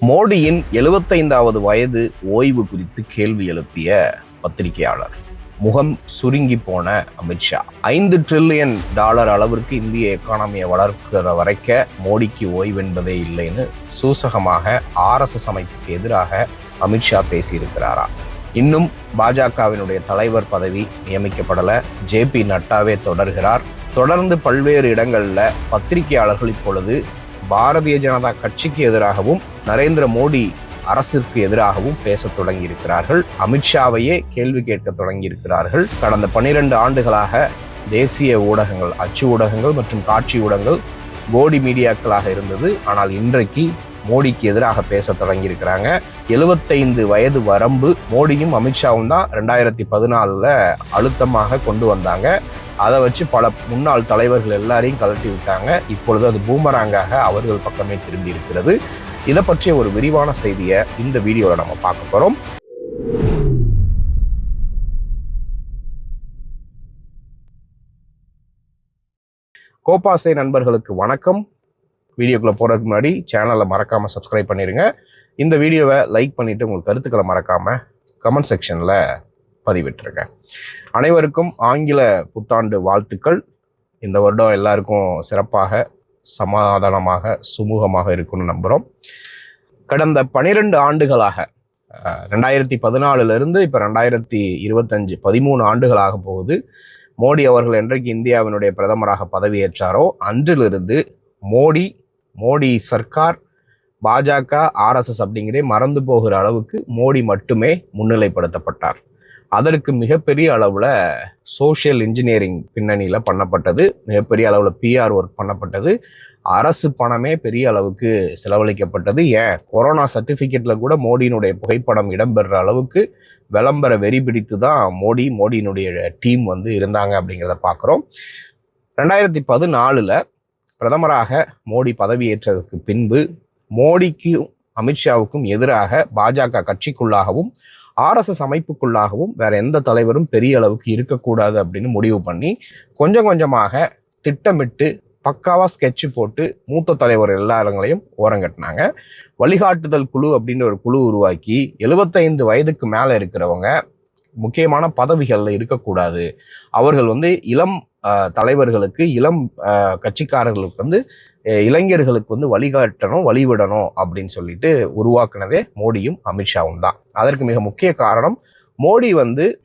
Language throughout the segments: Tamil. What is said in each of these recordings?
மோடியின் 75வது வயது ஓய்வு குறித்து கேள்வி எழுப்பிய பத்திரிகையாளர். முகம் சுருங்கி போன அமித்ஷா. $5 டிரில்லியன் அளவிற்கு இந்திய எக்கானமியை வளர்க்கிற வரைக்க மோடிக்கு ஓய்வு என்பதே இல்லைன்னு சூசகமாக RSS அமைப்புக்கு எதிராக அமித்ஷா பேசியிருக்கிறாரா? இன்னும் பாஜகவினுடைய தலைவர் பதவி நியமிக்கப்படல. JP நட்டாவே தொடர்கிறார். தொடர்ந்து பல்வேறு இடங்கள்ல பத்திரிகையாளர்கள் இப்பொழுது பாரதிய ஜனதா கட்சிக்கு எதிராகவும் நரேந்திர மோடி அரசிற்கு எதிராகவும் பேச தொடங்கி இருக்கிறார்கள். அமித்ஷாவையே கேள்வி கேட்க தொடங்கி இருக்கிறார்கள். கடந்த 12 ஆண்டுகளாக தேசிய ஊடகங்கள், அச்சு ஊடகங்கள் மற்றும் காட்சி ஊடகங்கள் கோடி மீடியாக்களாக இருந்தது. ஆனால் இன்றைக்கு மோடிக்கு எதிராக பேச தொடங்கி இருக்கிறாங்க. 75 வயது வரம்பு மோடியும் அமித்ஷாவும் தான் 2014 அழுத்தமாக கொண்டு வந்தாங்க. அதை வச்சு பல முன்னாள் தலைவர்கள் எல்லாரையும் கலட்டி விட்டாங்க. இப்பொழுது அது பூமராங்காக அவர்கள் பக்கமே திரும்பி இருக்கிறது. இதை பற்றிய ஒரு விரிவான செய்தியை இந்த வீடியோவில் நம்ம பார்க்க போறோம். கோபாசை நண்பர்களுக்கு வணக்கம். வீடியோக்குள்ள போறதுக்கு முன்னாடி சேனலை மறக்காம சப்ஸ்கிரைப் பண்ணிருங்க. இந்த வீடியோவை லைக் பண்ணிட்டு உங்கள் கருத்துக்களை மறக்காம கமெண்ட் செக்ஷன்ல பதிவிட்டுருங்க. அனைவருக்கும் ஆங்கில புத்தாண்டு வாழ்த்துக்கள். இந்த வருடம் எல்லாருக்கும் சிறப்பாக, சமாதானமாக, சுமூகமாக இருக்குன்னு நம்புகிறோம். கடந்த 12 ஆண்டுகளாக 2014 இப்போ 2025 13 ஆண்டுகளாக போகுது. மோடி அவர்கள் என்றைக்கு இந்தியாவினுடைய பிரதமராக பதவியேற்றாரோ அன்றிலிருந்து மோடி சர்க்கார், பாஜக, RSS அப்படிங்கிறதே மறந்து போகிற அளவுக்கு மோடி மட்டுமே முன்னிலைப்படுத்தப்பட்டார். அதற்கு மிகப்பெரிய அளவில் சோஷியல் இன்ஜினியரிங் பின்னணியில் பண்ணப்பட்டது. மிகப்பெரிய அளவில் PR ஒர்க் பண்ணப்பட்டது. அரசு பணமே பெரிய அளவுக்கு செலவழிக்கப்பட்டது. ஏன் கொரோனா சர்டிஃபிகேட்டில் கூட மோடியினுடைய புகைப்படம் இடம்பெறுற அளவுக்கு விளம்பர வெறி பிடித்து தான் மோடியினுடைய டீம் இருந்தாங்க அப்படிங்கிறத பார்க்குறோம். 2014 பிரதமராக மோடி பதவியேற்றதற்கு பின்பு மோடிக்கும் அமித்ஷாவுக்கும் எதிராக பாஜக கட்சிக்குள்ளாகவும் RSS அமைப்புக்குள்ளாகவும் வேற எந்த தலைவரும் பெரிய அளவுக்கு இருக்கக்கூடாது அப்படின்னு முடிவு பண்ணி கொஞ்சம் கொஞ்சமாக திட்டமிட்டு பக்காவாக ஸ்கெட்ச் போட்டு மூத்த தலைவர் எல்லாருங்களையும் ஓரங்கட்டினாங்க. வழிகாட்டுதல் குழு அப்படின்னு ஒரு குழு உருவாக்கி 75 வயதுக்கு மேலே இருக்கிறவங்க முக்கியமான பதவிகளில் இருக்கக்கூடாது, அவர்கள் இளம் தலைவர்களுக்கு, இளம் கட்சிக்காரர்களுக்கு இளைஞர்களுக்கு வழிகாட்டணும், வழிவிடணும் அப்படின்னு சொல்லிட்டு உருவாக்குனதே மோடியும் அமித்ஷாவும் தான். அதற்கு மிக முக்கிய காரணம், மோடி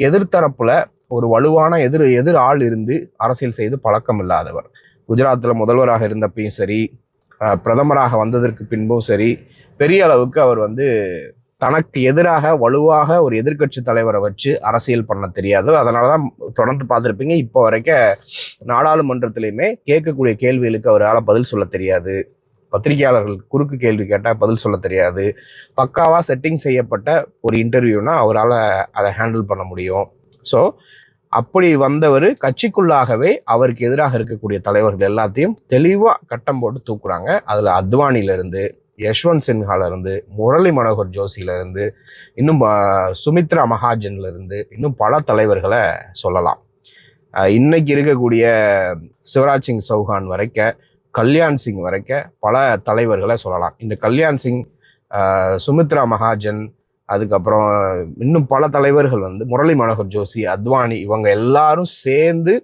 எதிர்த்தரப்புல ஒரு வலுவான எதிர் ஆள் இருந்து அரசியல் செய்து பழக்கம் இல்லாதவர். குஜராத்தில் முதல்வராக இருந்தப்பையும் சரி, பிரதமராக வந்ததற்கு பின்பும் சரி, பெரிய அளவுக்கு அவர் தனக்கு எதிராக வலுவாக ஒரு எதிர்கட்சி தலைவரை வச்சு அரசியல் பண்ண தெரியாது. அதனால தான் தொடர்ந்து பார்த்துருப்பீங்க, இப்போ வரைக்கும் நாடாளுமன்றத்திலையுமே கேட்கக்கூடிய கேள்விகளுக்கு அவரால் பதில் சொல்ல தெரியாது. பத்திரிகையாளர்கள் குறுக்கு கேள்வி கேட்டால் பதில் சொல்ல தெரியாது. பக்காவாக செட்டிங் செய்யப்பட்ட ஒரு இன்டர்வியூனா அவரால் அதை ஹேண்டில் பண்ண முடியும். ஸோ அப்படி வந்தவர் கட்சிக்குள்ளாகவே அவருக்கு எதிராக இருக்கக்கூடிய தலைவர்கள் எல்லாத்தையும் தெளிவாக கட்டம் போட்டு தூக்குறாங்க. அதில் அத்வானியிலிருந்து, யஷ்வந்த் சின்ஹாலிருந்து, முரளி மனோகர் ஜோஷியிலிருந்து, இன்னும் சுமித்ரா மகாஜன்லேருந்து இன்னும் பல தலைவர்களை சொல்லலாம். இன்னைக்கு இருக்கக்கூடிய சிவராஜ் சிங் சௌஹான் வரைக்க, கல்யாண் சிங் வரைக்க பல தலைவர்களை சொல்லலாம். இந்த கல்யாண் சிங், சுமித்ரா மகாஜன், அதுக்கப்புறம் இன்னும் பல தலைவர்கள் முரளி மனோகர் ஜோஷி, அத்வானி, இவங்க எல்லாரும் சேர்ந்து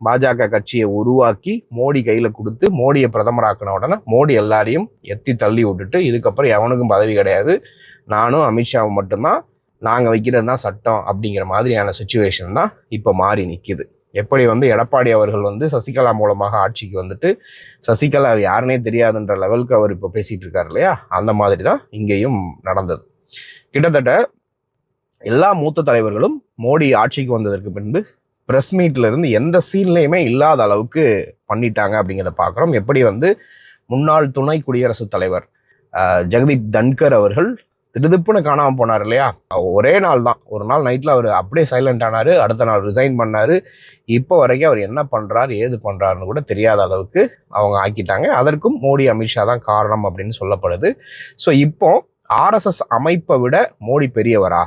பாஜக கட்சியை உருவாக்கி மோடி கையில் கொடுத்து மோடியை பிரதமராக்கின உடனே மோடி எல்லாரையும் எத்தி தள்ளி விட்டுட்டு இதுக்கப்புறம் எவனுக்கும் பதவி கிடையாது, நானும் அமித்ஷாவும் மட்டும்தான், நாங்கள் வைக்கிறது தான் சட்டம் அப்படிங்கிற மாதிரியான சுச்சுவேஷன் தான் இப்போ மாறி நிற்கிது. எப்படி எடப்பாடி அவர்கள் சசிகலா மூலமாக ஆட்சிக்கு சசிகலா யாருன்னே தெரியாதுன்ற லெவலுக்கு அவர் இப்போ பேசிகிட்டு இருக்காரு இல்லையா, அந்த மாதிரி தான் இங்கேயும் நடந்தது. கிட்டத்தட்ட எல்லா மூத்த தலைவர்களும் மோடி ஆட்சிக்கு வந்ததற்கு பின்பு ப்ரெஸ் மீட்ல இருந்து எந்த சீன்லையுமே இல்லாத அளவுக்கு பண்ணிட்டாங்க அப்படிங்கிறத பார்க்குறோம். எப்படி முன்னாள் துணை குடியரசுத் தலைவர் ஜெகதீப் தன்கர் அவர்கள் திடுதிப்புன்னு காணாமல் போனார் இல்லையா, ஒரே நாள் தான், ஒரு நாள் நைட்டில் அவர் அப்படியே சைலண்ட் ஆனார், அடுத்த நாள் ரிசைன் பண்ணார். இப்போ வரைக்கும் அவர் என்ன பண்ணுறாரு ஏது பண்ணுறாருன்னு கூட தெரியாத அளவுக்கு அவங்க ஆக்கிட்டாங்க. அதற்கும் மோடி அமித்ஷா தான் காரணம் அப்படின்னு சொல்லப்படுது. ஸோ இப்போ RSS அமைப்பை விட மோடி பெரியவரா,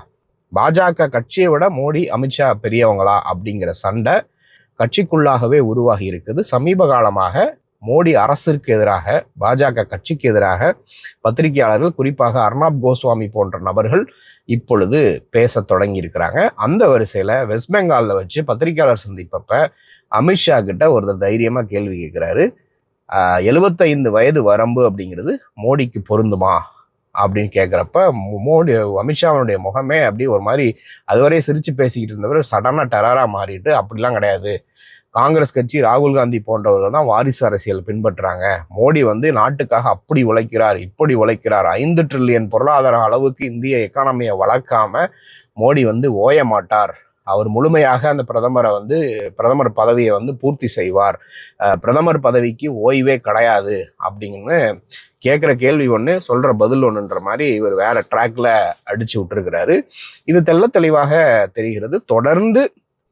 பாஜக கட்சியை விட மோடி அமித்ஷா பெரியவங்களா அப்படிங்கிற சண்டை கட்சிக்குள்ளாகவே உருவாகி இருக்குது. சமீப காலமாக மோடி அரசிற்கு எதிராக, பாஜக கட்சிக்கு எதிராக பத்திரிகையாளர்கள், குறிப்பாக அர்னாப் கோஸ்வாமி போன்ற நபர்கள் இப்பொழுது பேச தொடங்கி இருக்கிறாங்க. அந்த வரிசையில வெஸ்ட் பெங்கால்ல வச்சு பத்திரிகையாளர் சந்திப்பப்ப அமித்ஷா கிட்ட ஒருத்தர் தைரியமா கேள்வி கேட்கிறாரு. 75 வயது வரம்பு அப்படிங்கிறது மோடிக்கு பொருந்துமா அப்படின்னு கேட்குறப்ப மோடி அமித்ஷாவுடைய முகமே அப்படி ஒரு மாதிரி அதுவரை சிரிச்சு பேசிக்கிட்டு இருந்தவர் சடனாக டெரரா மாறிட்டு, அப்படிலாம் கிடையாது, காங்கிரஸ் கட்சி, ராகுல் காந்தி போன்றவர்கள் தான் வாரிசு அரசியல் பின்பற்றுறாங்க, மோடி நாட்டுக்காக அப்படி உழைக்கிறார், இப்படி உழைக்கிறார், 5 ட்ரில்லியன் பொருளாதார அளவுக்கு இந்திய எக்கானமியை வளர்க்காம மோடி ஓய மாட்டார், அவர் முழுமையாக அந்த பிரதமர் பதவியை பூர்த்தி செய்வார், பிரதமர் பதவிக்கு ஓய்வே கிடையாது அப்படின்னு கேட்குற கேள்வி ஒன்று, சொல்கிற பதில் ஒன்றுன்ற மாதிரி இவர் வேற ட்ராக்ல அடிச்சு விட்டுருக்கிறாரு. இது தெளிவாக தெரிகிறது. தொடர்ந்து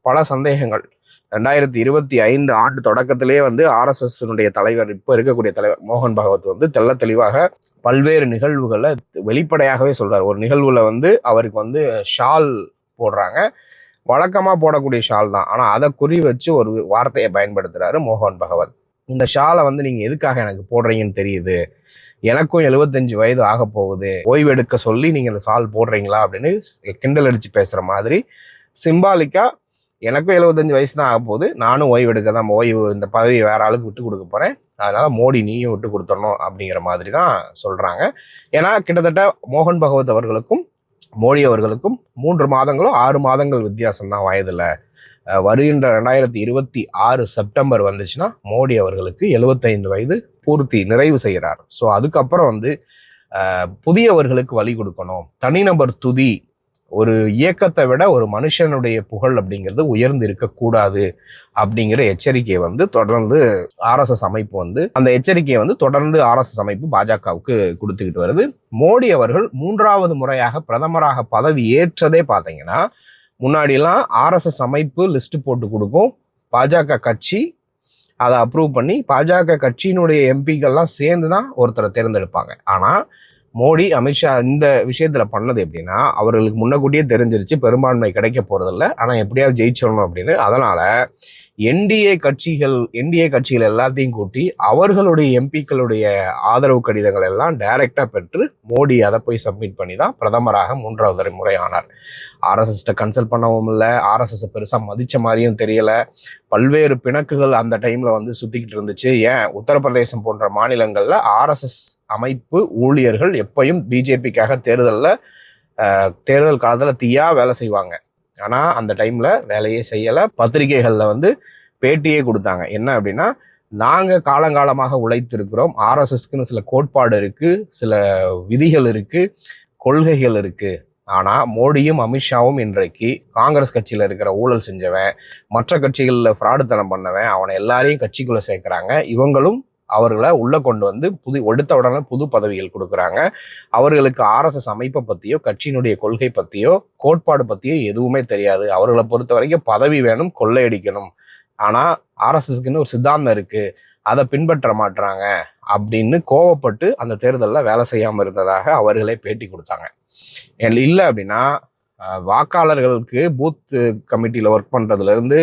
பல சந்தேகங்கள் 2025 ஆண்டு தொடக்கத்திலே ஆர்எஸ்எஸ்னுடைய தலைவர், இப்போ இருக்கக்கூடிய தலைவர் மோகன் பகவத் தெளிவாக பல்வேறு நிகழ்வுகளை வெளிப்படையாகவே சொல்றாரு. ஒரு நிகழ்வுல அவருக்கு ஷால் போடுறாங்க, வழக்கமா போடக்கூடிய ஷால் தான், ஆனா அதை குறி வச்சு ஒரு வார்த்தையை பயன்படுத்துறாரு மோகன் பகவத். இந்த ஷாலை நீங்க எதுக்காக எனக்கு போடுறீங்கன்னு தெரியுது, எனக்கும் 75 வயது ஆக போகுது, ஓய்வெடுக்க சொல்லி நீங்க இந்த ஷால் போடுறீங்களா அப்படின்னு கிண்டல் அடிச்சு பேசுற மாதிரி சிம்பாலிக்கா, எனக்கும் 75 வயசு தான் ஆக போகுது, நானும் ஓய்வெடுக்க தான், இந்த பதவியை வேற ஆளுக்கு விட்டு கொடுக்க போறேன், அதனால மோடி நீயும் விட்டு கொடுத்துடணும் அப்படிங்கிற மாதிரி தான் சொல்றாங்க. ஏன்னா கிட்டத்தட்ட மோகன் பகவத் அவர்களுக்கும் மோடி அவர்களுக்கும் 3 மாதங்களோ 6 மாதங்கள் வித்தியாசம் தான் வயதுல. வருகின்ற 2026 செப்டம்பர் வந்துச்சுன்னா மோடி அவர்களுக்கு 75 வயது பூர்த்தி நிறைவு செய்கிறார். ஸோ அதுக்கப்புறம் புதியவர்களுக்கு வழி கொடுக்கணும், தனிநபர் துதி, ஒரு இயக்கத்தை விட ஒரு மனுஷனுடைய புகழ் அப்படிங்கிறது உயர்ந்து இருக்கக்கூடாது அப்படிங்கிற எச்சரிக்கையை தொடர்ந்து ஆர்எஸ்எஸ் அமைப்பு அந்த எச்சரிக்கையை தொடர்ந்து ஆர்எஸ்எஸ் அமைப்பு பாஜகவுக்கு கொடுத்துக்கிட்டு வருது. மோடி அவர்கள் 3வது முறையாக பிரதமராக பதவி ஏற்றதே பார்த்தீங்கன்னா, முன்னாடிலாம் ஆர்எஸ்எஸ் அமைப்பு லிஸ்ட் போட்டு கொடுக்கும், பாஜக கட்சி அதை அப்ரூவ் பண்ணி பாஜக கட்சியினுடைய எம்பிக்கள்லாம் சேர்ந்து தான் ஒருத்தரை தேர்ந்தெடுப்பாங்க. ஆனால் மோடி, அமித்ஷா இந்த விஷயத்துல பண்ணது எப்படின்னா, அவர்களுக்கு முன்னக்கூட்டியே தெரிஞ்சிருச்சு பெரும்பான்மை கிடைக்க போறதில்ல, ஆனா எப்படியாவது ஜெயிச்சிடணும் அப்படின்னு. அதனால என்டிஏ கட்சிகள் எல்லாத்தையும் கூட்டி அவர்களுடைய எம்பிக்களுடைய ஆதரவு கடிதங்கள் எல்லாம் டைரக்டா பெற்று மோடி அதை போய் சப்மிட் பண்ணி தான் பிரதமராக 3வது முறை ஆனார். ஆர்எஸ்எஸ்ட கன்சல்ட் பண்ணவும் இல்லை, ஆர்எஸ்எஸ் பெருசா மதிச்ச மாதிரியும் தெரியல, பல்வேறு பிணக்குகள் அந்த டைம்ல சுத்திக்கிட்டு இருந்துச்சு. ஏன் உத்தரப்பிரதேசம் போன்ற மாநிலங்கள்ல ஆர்எஸ்எஸ் அமைப்பு ஊழியர்கள் எப்பயும் பிஜேபிக்காக தேர்தல் காலத்துல தீயா வேலை செய்வாங்க, ஆனா அந்த டைம்ல வேலையே செய்யல. பத்திரிகைகள்ல பேட்டியே கொடுத்தாங்க. என்ன அப்படின்னா, நாங்க காலங்காலமாக உழைத்திருக்கிறோம், ஆர்எஸ்எஸ்க்குன்னு சில கோட்பாடு இருக்கு, சில விதிகள் இருக்கு, கொள்கைகள் இருக்கு, ஆனா மோடியும் அமித்ஷாவும் இன்றைக்கு காங்கிரஸ் கட்சியில இருக்கிற ஊழல் செஞ்சவன், மற்ற கட்சிகள்ல ஃப்ராடுத்தனம் பண்ணவன், அவனை எல்லாரையும் கட்சிக்குள்ள சேர்க்கிறாங்க, இவங்களும் அவர்களை உள்ள கொண்டு எடுத்த உடனே புது பதவிகள் கொடுக்குறாங்க. அவர்களுக்கு ஆர்எஸ்எஸ் அமைப்பை பத்தியோ கட்சியினுடைய கொள்கை பத்தியோ கோட்பாடு பத்தியோ எதுவுமே தெரியாது, அவர்களை பொறுத்த வரைக்கும் பதவி வேணும், கொள்ளையடிக்கணும், ஆனா ஆர்எஸ்எஸ்க்குன்னு ஒரு சித்தாந்தம் இருக்கு, அதை பின்பற்ற மாட்டாங்க அப்படின்னு கோவப்பட்டு அந்த தேர்தலில் வேலை செய்யாம இருந்ததாக அவர்களே பேட்டி கொடுத்தாங்க. இல்லை அப்படின்னா வாக்காளர்களுக்கு பூத் கமிட்டியில ஒர்க் பண்றதுல இருந்து,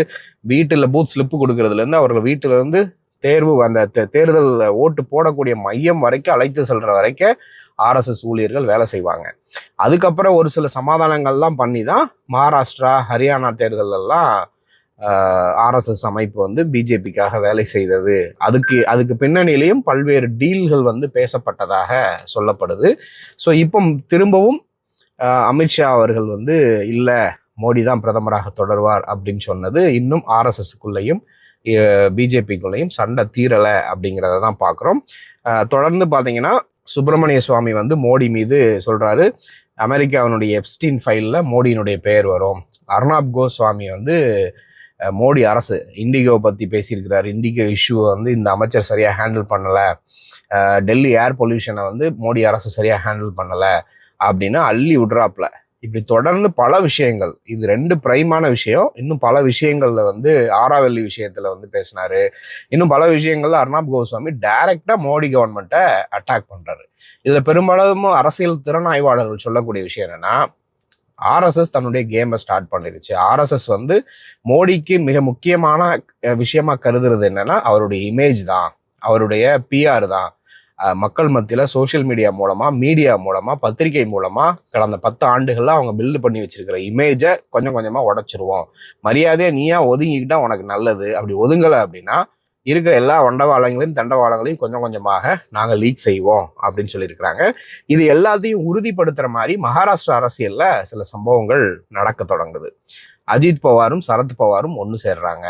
வீட்டுல பூத் ஸ்லிப்பு கொடுக்கறதுல இருந்து, அவர்கள் வீட்டுல இருந்து அந்த தேர்தல் ஓட்டு போடக்கூடிய மையம் வரைக்கும் அழைத்து செல்ற வரைக்கும் ஆர்எஸ்எஸ் ஊழியர்கள் வேலை செய்வாங்க. அதுக்கப்புறம் ஒரு சில சமாதானங்கள்லாம் பண்ணி தான் மகாராஷ்டிரா, ஹரியானா தேர்தல் எல்லாம் ஆர்எஸ்எஸ் அமைப்பு பிஜேபிக்காக வேலை செய்தது. அதுக்கு பின்னணியிலையும் பல்வேறு டீல்கள் பேசப்பட்டதாக சொல்லப்படுது. ஸோ இப்போ திரும்பவும் அமித்ஷா அவர்கள் இல்லை, மோடி தான் பிரதமராக தொடர்வார் அப்படின்னு சொன்னது இன்னும் ஆர்எஸ்எஸ்க்குள்ளேயும் பிஜேபிக்குள்ளேயும் சண்டை தீரலை அப்படிங்கிறத தான் பார்க்குறோம். தொடர்ந்து பார்த்தீங்கன்னா சுப்பிரமணிய சுவாமி மோடி மீது சொல்றாரு, அமெரிக்காவினுடைய எப்ஸ்டீன் ஃபைலில் மோடியினுடைய பெயர் வரும். அர்னாப் கோஸ்வாமி மோடி அரசு இண்டிகோ பற்றி பேசியிருக்கிறார், இண்டிகோ இஷ்யூவை இந்த அமைச்சர் சரியாக ஹேண்டில் பண்ணலை, டெல்லி ஏர் பொல்யூஷனை மோடி அரசு சரியாக ஹேண்டில் பண்ணலை அப்படின்னு அள்ளி விட்றாப்புல. இப்படி தொடர்ந்து பல விஷயங்கள், இது 2 பிரைமான விஷயம், இன்னும் பல விஷயங்கள்ல ஆராவல்லி விஷயத்துல பேசினாரு, இன்னும் பல விஷயங்கள்ல அர்னாப் கோஸ்வாமி டைரக்டா மோடி கவர்மெண்ட்டை அட்டாக் பண்றாரு. இதுல பெரும்பாலும் அரசியல் திறனாய்வாளர்கள் சொல்லக்கூடிய விஷயம் என்னன்னா, ஆர்எஸ்எஸ் தன்னுடைய கேமை ஸ்டார்ட் பண்ணிருச்சு. ஆர்எஸ்எஸ் மோடிக்கு மிக முக்கியமான விஷயமா கருதுறது என்னன்னா அவருடைய இமேஜ் தான், அவருடைய பிஆர் தான். மக்கள் மத்தியில் சோஷியல் மீடியா மூலமா பத்திரிகை மூலமா கடந்த 10 ஆண்டுகள்ல அவங்க பில்டு பண்ணி வச்சிருக்கிற இமேஜை கொஞ்சம் கொஞ்சமா உடைச்சிருவோம். மரியாதையா நீயா ஒதுங்கிக்கிட்டா உனக்கு நல்லது. அப்படி ஒதுங்கலை அப்படின்னா இருக்கிற எல்லா வண்டவாளங்களையும் தண்டவாளங்களையும் கொஞ்சம் கொஞ்சமாக நாங்கள் லீக் செய்வோம் அப்படின்னு சொல்லியிருக்கிறாங்க. இது எல்லாத்தையும் உறுதிப்படுத்துற மாதிரி மகாராஷ்டிரா அரசியல்ல சில சம்பவங்கள் நடக்க தொடங்குது. அஜித் பவாரும் சரத் பவாரும் ஒன்று சேர்றாங்க.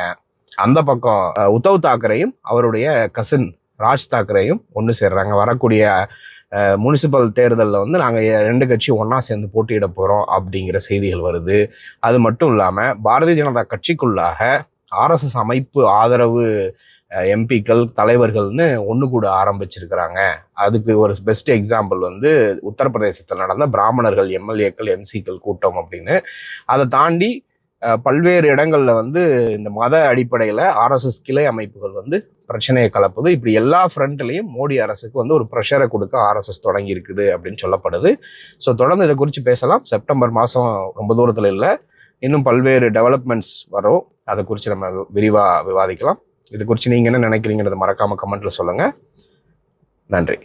அந்த பக்கம் உத்தவ் தாக்கரேயும் அவருடைய கசின் ராஜ் தாக்கரேயும் ஒன்று சேர்றாங்க. வரக்கூடிய முனிசிபல் தேர்தலில் வந்து நாங்கள் 2 கட்சியும் ஒன்றா சேர்ந்து போட்டியிட போகிறோம் அப்படிங்கிற செய்திகள் வருது. அது மட்டும் இல்லாமல் பாரதிய ஜனதா கட்சிக்குள்ளாக ஆர்எஸ்எஸ் அமைப்பு ஆதரவு எம்பிக்கள் தலைவர்கள்னு ஒன்று கூட ஆரம்பிச்சிருக்கிறாங்க. அதுக்கு ஒரு பெஸ்ட் எக்ஸாம்பிள் வந்து உத்தரப்பிரதேசத்தில் நடந்த பிராமணர்கள் எம்எல்ஏக்கள் எம்சிக்கள் கூட்டம் அப்படின்னு. அதை தாண்டி பல்வேறு இடங்கள்ல வந்து இந்த மத அடிப்படையில் ஆர்எஸ்எஸ் கிளை அமைப்புகள் வந்து பிரச்சனையை கலப்புது. இப்படி எல்லா ஃப்ரண்ட்லையும் மோடி அரசுக்கு வந்து ஒரு ப்ரெஷரை கொடுக்க ஆர்எஸ்எஸ் தொடங்கி இருக்குது அப்படின்னு சொல்லப்படுது. ஸோ தொடர்ந்து இதை குறித்து பேசலாம். செப்டம்பர் மாதம் ரொம்ப தூரத்தில் இல்லை, இன்னும் பல்வேறு டெவலப்மெண்ட்ஸ் வரும். அதை குறித்து நம்ம விரிவாக விவாதிக்கலாம். இது குறித்து நீங்கள் என்ன நினைக்கிறீங்கிறத மறக்காமல் கமெண்ட்டில் சொல்லுங்கள். நன்றி.